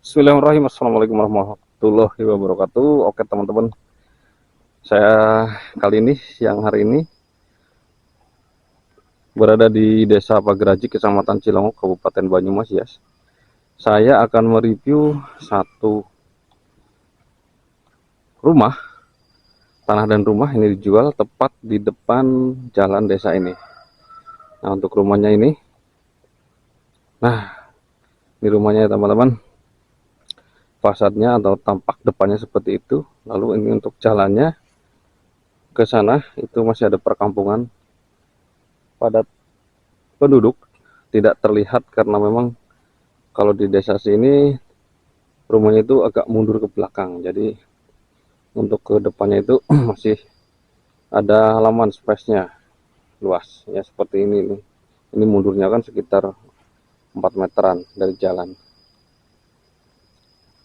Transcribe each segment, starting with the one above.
Bismillahirrahmanirrahim. Assalamualaikum warahmatullahi wabarakatuh. Oke teman-teman, saya kali ini siang hari ini berada di Desa Pageraji, Kecamatan Cilongok, Kabupaten Banyumas ya. Saya akan mereview satu rumah, tanah dan rumah ini dijual tepat di depan jalan desa ini. Nah untuk rumahnya ini, ini rumahnya ya teman-teman. Fasadnya atau tampak depannya seperti itu. Lalu ini untuk jalannya ke sana itu masih ada perkampungan padat penduduk, tidak terlihat karena memang kalau di desa sini rumahnya itu agak mundur ke belakang, jadi untuk ke depannya itu masih ada halaman space-nya luas ya seperti ini nih. Ini mundurnya kan sekitar 4 meteran dari jalan.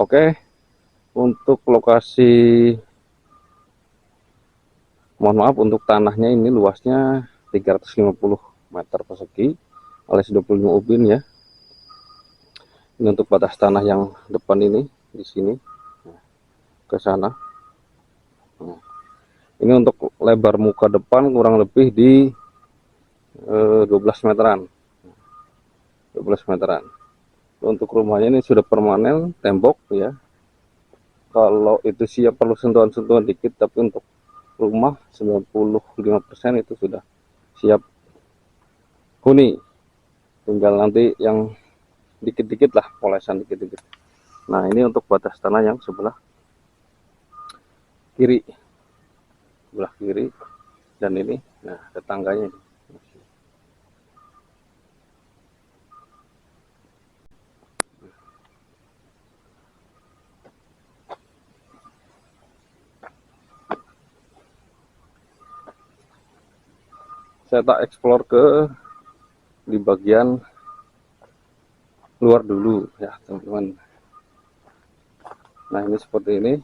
Oke, untuk lokasi, mohon maaf, untuk tanahnya ini luasnya 350 meter persegi alias 25 ubin ya. Ini untuk batas tanah yang depan ini di sini ke sana. Nah, ini untuk lebar muka depan kurang lebih di 12 meteran. 12 meteran. Untuk rumahnya ini sudah permanen tembok ya. Kalau itu siap perlu sentuhan-sentuhan dikit, tapi untuk rumah 95% itu sudah siap huni. Tinggal nanti yang dikit-dikit lah, polesan dikit-dikit. Nah, ini untuk batas tanah yang sebelah kiri. Sebelah kiri dan ini, nah tetangganya ini. Saya tak explore ke di bagian luar dulu ya teman-teman. Nah ini seperti ini.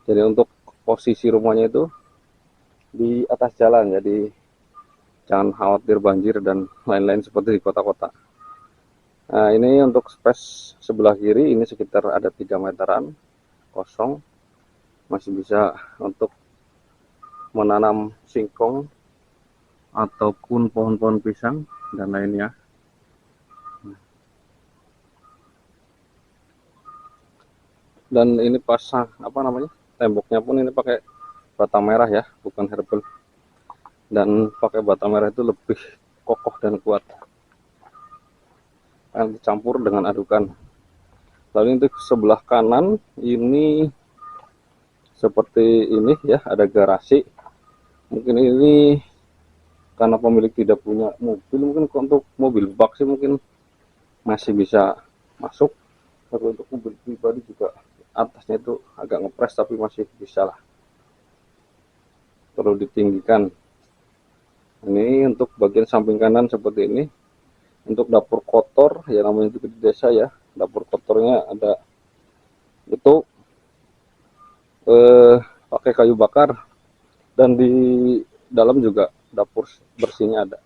Jadi untuk posisi rumahnya itu di atas jalan, jadi jangan khawatir banjir dan lain-lain seperti di kota-kota. Nah ini untuk space sebelah kiri ini sekitar ada 3 meteran kosong, masih bisa untuk menanam singkong ataupun pohon-pohon pisang dan lainnya. Dan ini pasang apa namanya, temboknya pun ini pakai bata merah ya, bukan herbal. Dan pakai bata merah itu lebih kokoh dan kuat yang dicampur dengan adukan. Lalu untuk sebelah kanan ini seperti ini ya, ada garasi. Mungkin ini karena pemilik tidak punya mobil, mungkin untuk mobil bak sih mungkin masih bisa masuk, tapi untuk mobil pribadi juga atasnya itu agak ngepres, tapi masih bisa lah, perlu ditinggikan. Ini untuk bagian samping kanan seperti ini. Untuk dapur kotor ya, namanya juga di desa ya, dapur kotornya ada itu pakai kayu bakar, dan di dalam juga dapur bersihnya ada.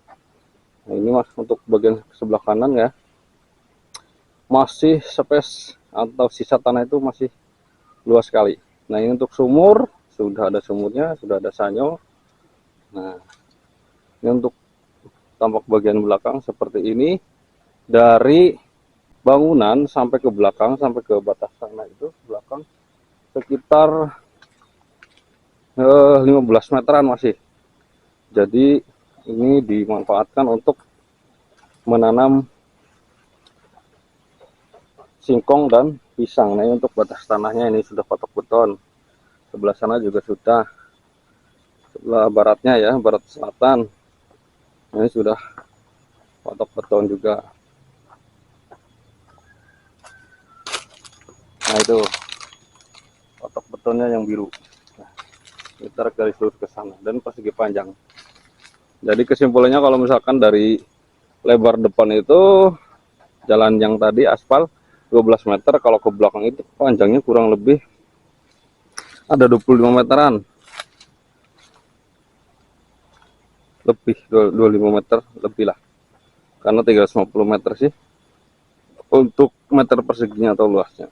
Nah ini mas untuk bagian sebelah kanan ya, masih space atau sisa tanah itu masih luas sekali. Nah ini untuk sumur, sudah ada sumurnya, sudah ada sanyo. Nah ini untuk tampak bagian belakang seperti ini. Dari bangunan sampai ke belakang, sampai ke batas sana itu belakang sekitar 15 meteran masih. Jadi ini dimanfaatkan untuk menanam singkong dan pisang. Nah ini untuk batas tanahnya ini sudah patok beton. Sebelah sana juga sudah. Sebelah baratnya ya, barat selatan, ini sudah patok beton juga. Nah itu patok betonnya yang biru. Nah, kita garis lurus ke sana dan persegi panjang. Jadi kesimpulannya kalau misalkan dari lebar depan itu jalan yang tadi aspal 12 meter, kalau ke belakang itu panjangnya kurang lebih ada 25 meteran. Lebih 25 meter lebih lah. Karena 350 meter sih untuk meter perseginya atau luasnya.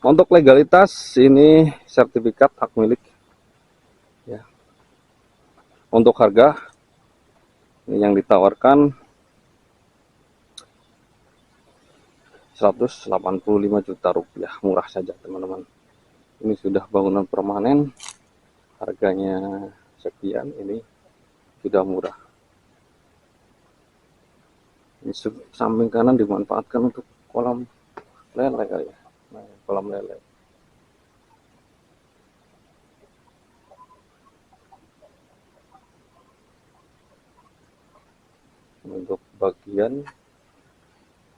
Untuk legalitas ini sertifikat hak milik ya. Untuk harga yang ditawarkan 185 juta rupiah, murah saja teman-teman. Ini sudah bangunan permanen, harganya sekian, ini sudah murah. Ini samping kanan dimanfaatkan untuk kolam lele kali ya, kolam lele. Untuk bagian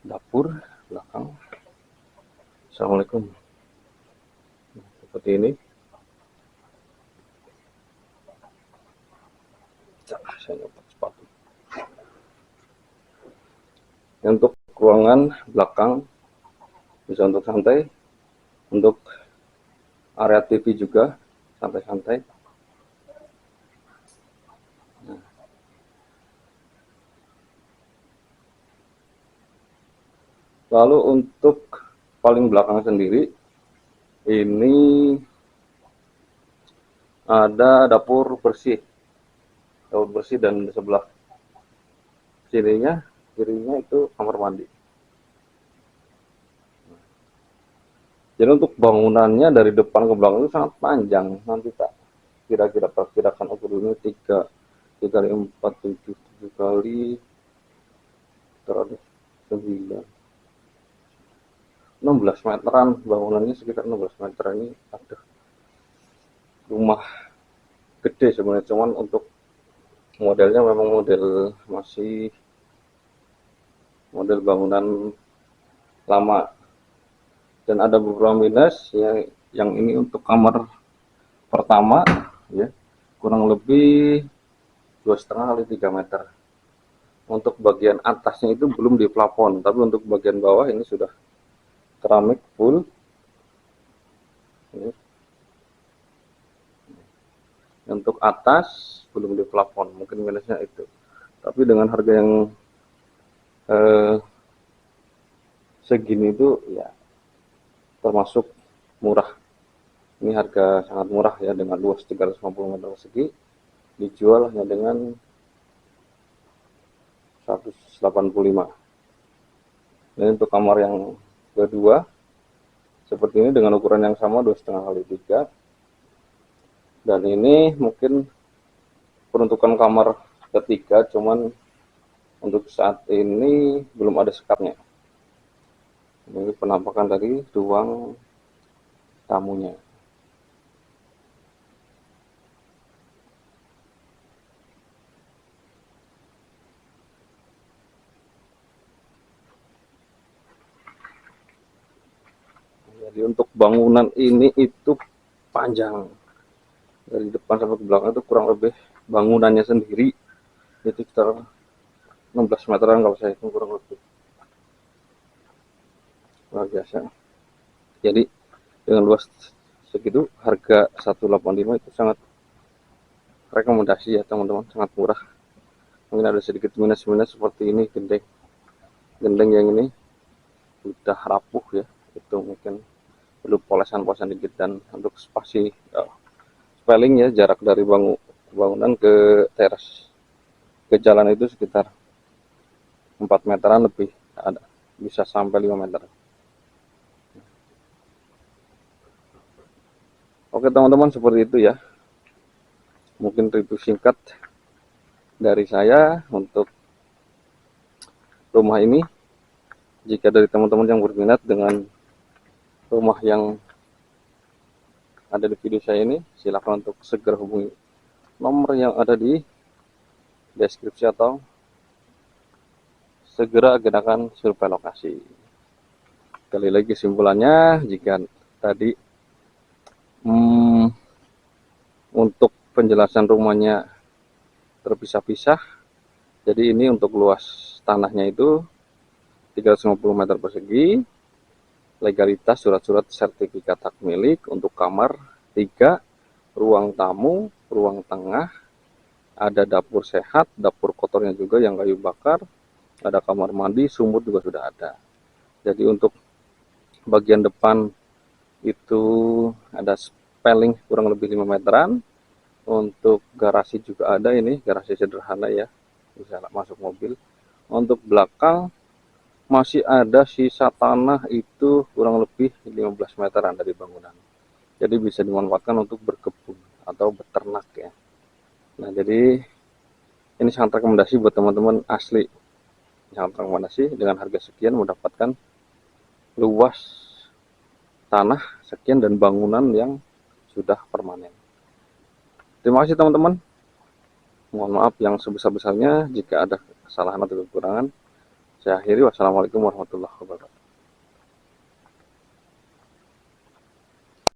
dapur belakang, assalamualaikum, seperti ini. Saya nyoba sepatu. Untuk ruangan belakang bisa untuk santai, untuk area TV juga santai-santai. Lalu untuk paling belakang sendiri ini ada dapur bersih dan di sebelah kirinya itu kamar mandi. Jadi untuk bangunannya dari depan ke belakang itu sangat panjang. Nanti tak kira-kira perkirakan ukur ini 3 kali 4 7 kali terus 9 16 meteran, bangunannya sekitar 16 meter. Ini ada rumah gede sebenarnya, cuman untuk modelnya memang masih model bangunan lama, dan ada beberapa minus ya. Yang ini untuk kamar pertama ya, kurang lebih 2,5 kali 3 meter. Untuk bagian atasnya itu belum di plafon, tapi untuk bagian bawah ini sudah keramik full. Ini. Untuk atas belum di plafon, mungkin minusnya itu. Tapi dengan harga yang segini itu ya termasuk murah. Ini harga sangat murah ya, dengan luas 350 meter persegi dijual hanya dengan 185. Dan untuk kamar yang kedua seperti ini dengan ukuran yang sama 2,5 kali 3. Dan ini mungkin peruntukan kamar ketiga, cuman untuk saat ini belum ada sekatnya. Ini penampakan dari ruang tamunya. Jadi untuk bangunan ini itu panjang dari depan sampai ke belakang itu kurang lebih bangunannya sendiri itu sekitar 16 meteran kalau saya hitung, kurang lebih. Luar biasa. Jadi dengan luas segitu harga 185 itu sangat rekomendasi ya teman-teman, sangat murah. Mungkin ada sedikit minus-minus seperti ini, gendeng yang ini sudah rapuh ya, itu mungkin perlu polesan-polesan dikit. Dan untuk spasi spelling ya, jarak dari bangunan ke teras ke jalan itu sekitar 4 meteran lebih, ada bisa sampai 5 meter. Oke teman-teman, seperti itu ya, mungkin review singkat dari saya untuk rumah ini. Jika dari teman-teman yang berminat dengan rumah yang ada di video saya ini, silakan untuk segera hubungi nomor yang ada di deskripsi atau segera gunakan survei lokasi. Kali lagi kesimpulannya, jika tadi untuk penjelasan rumahnya terpisah-pisah, jadi ini untuk luas tanahnya itu 350 meter persegi, legalitas surat-surat sertifikat hak milik, untuk kamar 3, ruang tamu, ruang tengah, ada dapur sehat, dapur kotornya juga yang kayu bakar, ada kamar mandi, sumur juga sudah ada. Jadi untuk bagian depan itu ada spelling kurang lebih 5 meteran. Untuk garasi juga ada, ini garasi sederhana ya, bisa masuk mobil. Untuk belakang masih ada sisa tanah itu kurang lebih 15 meteran dari bangunan. Jadi bisa dimanfaatkan untuk berkebun atau beternak ya. Nah, jadi ini sangat rekomendasi buat teman-teman, asli. Sangat rekomendasi, dengan harga sekian mendapatkan luas tanah sekian dan bangunan yang sudah permanen. Terima kasih teman-teman. Mohon maaf yang sebesar-besarnya jika ada kesalahan atau kekurangan. Saya akhiri. Wassalamualaikum warahmatullahi wabarakatuh.